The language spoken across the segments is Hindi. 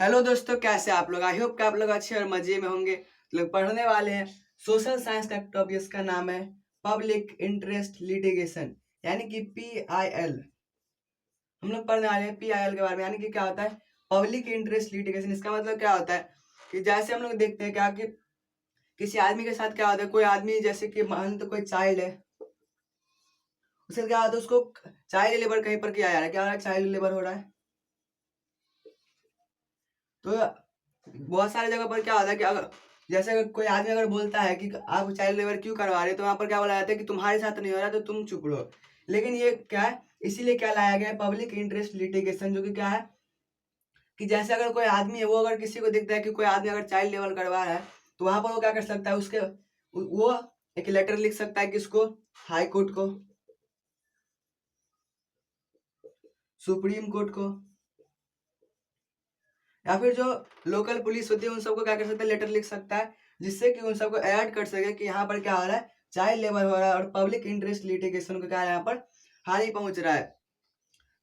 हेलो दोस्तों, कैसे आप लोग? आई होप कि आप लोग अच्छे और मजे में होंगे। लोग पढ़ने वाले हैं सोशल साइंस का टॉपिक, इसका नाम है पब्लिक इंटरेस्ट लिटिगेशन, यानी कि PIL। हम लोग पढ़ने वाले हैं PIL के बारे में, यानी कि क्या होता है पब्लिक इंटरेस्ट लिटिगेशन। इसका मतलब क्या होता है कि जैसे हम लोग देखते हैं क्या कि किसी आदमी के साथ क्या होता है, कोई आदमी जैसे कि मान तो कोई चाइल्ड है, उसके क्या होता है, उसको चाइल्ड लेबर कहीं पर किया जा रहा है। क्या हो रहा है? चाइल्ड लेबर हो रहा है। तो बहुत सारी जगह पर क्या होता है कि अगर जैसे अगर कोई आदमी अगर बोलता है कि आप चाइल्ड लेबर क्यों करवा रहे हो, तो वहां पर क्या बोला जाता है कि तुम्हारे साथ नहीं हो रहा तो तुम चुप रहो। लेकिन ये क्या है, इसीलिए क्या लाया गया है पब्लिक इंटरेस्ट लिटिगेशन, जो कि क्या है कि जैसे अगर कोई आदमी है, वो अगर किसी को दिखता है कि कोई आदमी अगर चाइल्ड लेबर करवा रहा है, तो वहां पर वो क्या कर सकता है, उसके वो एक लेटर लिख सकता है कि उसको हाई कोर्ट को, सुप्रीम कोर्ट को, या फिर जो लोकल पुलिस होती है उन सबको क्या कर सकता है, लेटर लिख सकता है, जिससे कि उन सबको अलर्ट कर सके कि यहाँ पर क्या हो रहा है, चाइल्ड लेबर हो रहा है और पब्लिक इंटरेस्ट लिटिगेशन को क्या है, यहाँ पर हानि पहुंच रहा है।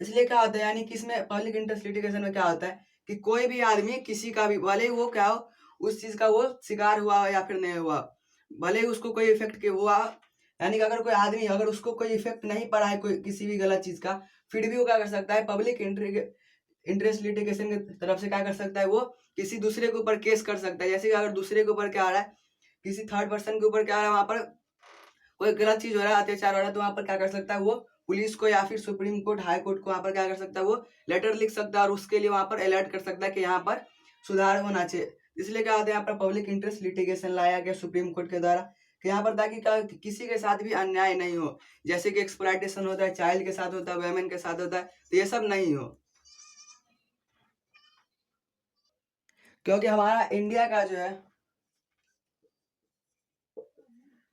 इसलिए क्या होता है, यानी कि इसमें पब्लिक इंटरेस्ट लिटिगेशन में क्या होता है कि कोई भी आदमी किसी का भी, भले ही वो क्या हो, उस चीज का वो शिकार हुआ या फिर नहीं हुआ, भले ही उसको कोई इफेक्ट के हुआ, यानी कि अगर कोई आदमी अगर उसको कोई इफेक्ट नहीं पड़ा है कोई किसी भी गलत चीज का, फिर भी वो क्या कर सकता है, पब्लिक इंटरेस्ट लिटिगेशन की तरफ से क्या कर सकता है, वो किसी दूसरे के ऊपर केस कर सकता है। जैसे कि अगर दूसरे के ऊपर क्या आ रहा है, किसी थर्ड पर्सन के ऊपर क्या आ रहा है, वहां पर कोई गलत चीज हो रहा है, अत्याचार हो रहा है, तो वहां पर क्या कर सकता है, वो पुलिस को या फिर सुप्रीम कोर्ट, हाई कोर्ट को वहां पर क्या कर सकता है, वो लेटर लिख सकता है और उसके लिए वहां पर अलर्ट कर सकता है कि यहाँ पर सुधार होना चाहिए। इसलिए क्या होता है, यहाँ पर पब्लिक इंटरेस्ट लिटिगेशन लाया गया सुप्रीम कोर्ट के द्वारा कि यहाँ पर, ताकि किसी के साथ भी अन्याय नहीं हो। जैसे कि एक्सप्लॉयटेशन होता है, चाइल्ड के साथ होता है, वेमेन के साथ होता है, तो ये सब नहीं हो। क्योंकि हमारा इंडिया का जो है,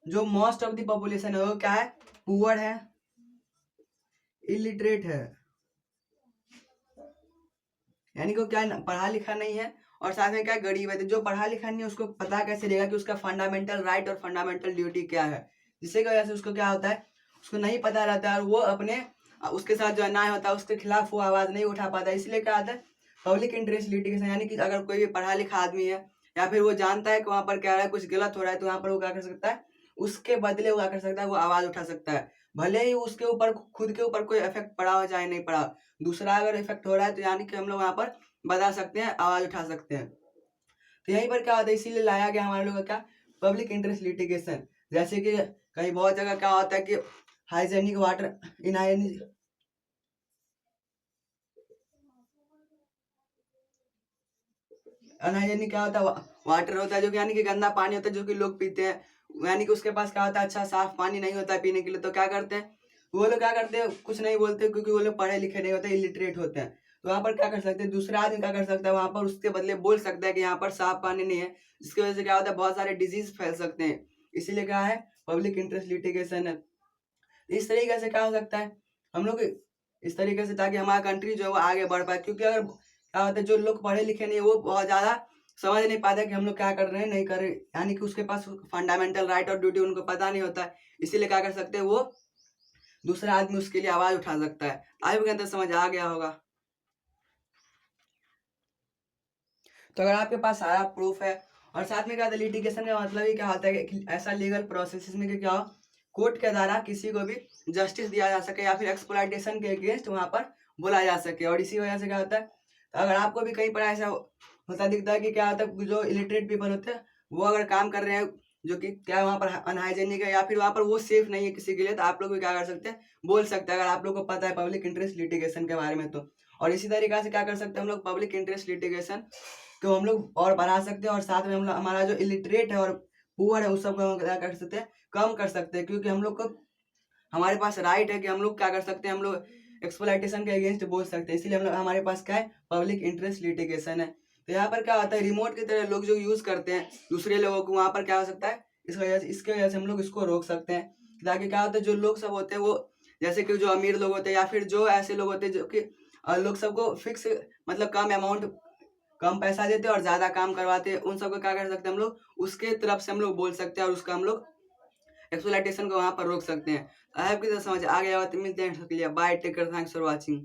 जो मोस्ट ऑफ द पॉपुलेशन है वो क्या है, पुअर है, इलिटरेट है, यानी कि वो क्या पढ़ा लिखा नहीं है, और साथ में क्या गरीब है। तो जो पढ़ा लिखा नहीं है उसको पता कैसे रहेगा कि उसका फंडामेंटल राइट और फंडामेंटल ड्यूटी क्या है, जिससे की वजह से उसको क्या होता है, उसको नहीं पता रहता है और वो अपने उसके साथ जो अन्याय होता है उसके खिलाफ वो आवाज नहीं उठा पाता। इसलिए क्या होता है पब्लिक इंटरेस्ट लिटिगेशन, यानी कि अगर कोई भी पढ़ा लिखा आदमी है या फिर वो जानता है कि वहां पर क्या हो रहा है, कुछ गलत हो रहा है, तो वहां पर वो क्या कर सकता है, उसके बदले वो क्या कर सकता है, वो आवाज उठा सकता है। भले ही उसके ऊपर खुद के ऊपर कोई इफेक्ट पड़ा हो चाहे नहीं पड़ा, दूसरा अगर इफेक्ट हो रहा है तो यानी कि हम लोग वहां पर बता सकते हैं, आवाज उठा सकते हैं। तो यहीं पर क्या होता है, इसीलिए लाया गया हमारे लोगों का पब्लिक इंटरेस्ट लिटिगेशन। जैसे कि कहीं बहुत जगह क्या होता है कि हाइजेनिक वाटर इनहाइजेनिक अनहाइजेनिक क्या होता है, वाटर होता है जो कि यानी कि गंदा पानी होता है जो कि लोग पीते हैं, यानी कि उसके पास क्या होता है, अच्छा साफ पानी नहीं होता है पीने के लिए। तो क्या करते हैं वो लोग, क्या करते हैं, कुछ नहीं बोलते क्योंकि वो लोग पढ़े लिखे नहीं होते, इलिटरेट होते हैं। तो वहां पर क्या कर सकते हैं, दूसरा आदमी क्या कर सकता है, वहां पर उसके बदले बोल सकता है कि यहाँ पर साफ पानी नहीं है, जिसकी वजह से क्या होता है, बहुत सारे डिजीज फैल सकते हैं। इसीलिए क्या है, पब्लिक इंटरेस्ट लिटिगेशन है। इस तरीके से क्या हो सकता है, हम लोग इस तरीके से, ताकि हमारा कंट्री जो है वो आगे बढ़ पाए। क्योंकि अगर क्या होता है, जो लोग पढ़े लिखे नहीं है वो बहुत ज्यादा समझ नहीं पाते कि हम लोग क्या कर रहे हैं नहीं कर रहे, यानी कि उसके पास फंडामेंटल राइट और ड्यूटी उनको पता नहीं होता है। इसीलिए क्या कर सकते हैं, वो दूसरा आदमी उसके लिए आवाज उठा सकता है। आई के अंदर समझ आ गया होगा। तो अगर आपके पास सारा प्रूफ है, और साथ में क्या होता है, लिटिगेशन का मतलब ही क्या होता है कि ऐसा लीगल प्रोसेस में कि क्या हो, कोर्ट के द्वारा किसी को भी जस्टिस दिया जा सके या फिर एक्सप्लॉयटेशन के अगेंस्ट वहां पर बोला जा सके। और इसी वजह से क्या होता है, तो अगर आपको भी कहीं पर ऐसा होता दिखता है कि क्या होता है, जो इलिटरेट पीपल होते हैं वो अगर काम कर रहे हैं जो कि क्या वहाँ पर अनहाइजेनिक है या फिर वहाँ पर वो सेफ नहीं है किसी के लिए, तो आप लोग भी क्या कर सकते हैं, बोल सकते हैं, अगर आप लोग को पता है पब्लिक इंटरेस्ट लिटिगेशन के बारे में तो। और इसी तरीके से क्या कर सकते हैं हम लोग, पब्लिक इंटरेस्ट लिटिगेशन को हम लोग और बढ़ा सकते हैं, और साथ में हम लोग हमारा जो इलिटरेट है और पुअर है उस सबको हम क्या कर सकते हैं, कम कर सकते हैं। क्योंकि हम लोग को, हमारे पास राइट है कि हम लोग क्या कर सकते हैं, हम लोग एक्सप्लॉयटेशन के अगेंस्ट बोल सकते हैं। इसीलिए हम लोग, हमारे पास क्या है, पब्लिक इंटरेस्ट लिटिगेशन है। तो यहाँ पर क्या होता है, रिमोट की तरह लोग जो यूज करते हैं दूसरे लोगों को, वहां पर क्या हो सकता है, इसके वजह से हम लोग इसको रोक सकते हैं। ताकि क्या होता है, जो लोग सब होते हैं वो, जैसे कि जो अमीर लोग होते हैं या फिर जो ऐसे लोग होते हैं जो कि लोग सबको फिक्स, मतलब कम अमाउंट, कम पैसा देते हैं और ज्यादा काम करवाते हैं, उन सबको क्या कर सकते हैं हम लोग, उसके तरफ से हम लोग बोल सकते हैं और उसका हम लोग एक्सप्लॉयटेशन को वहां पर रोक सकते हैं। आई होप कि समझ आ गया हो। तो मिलते हैं, bye, take care, thanks for watching.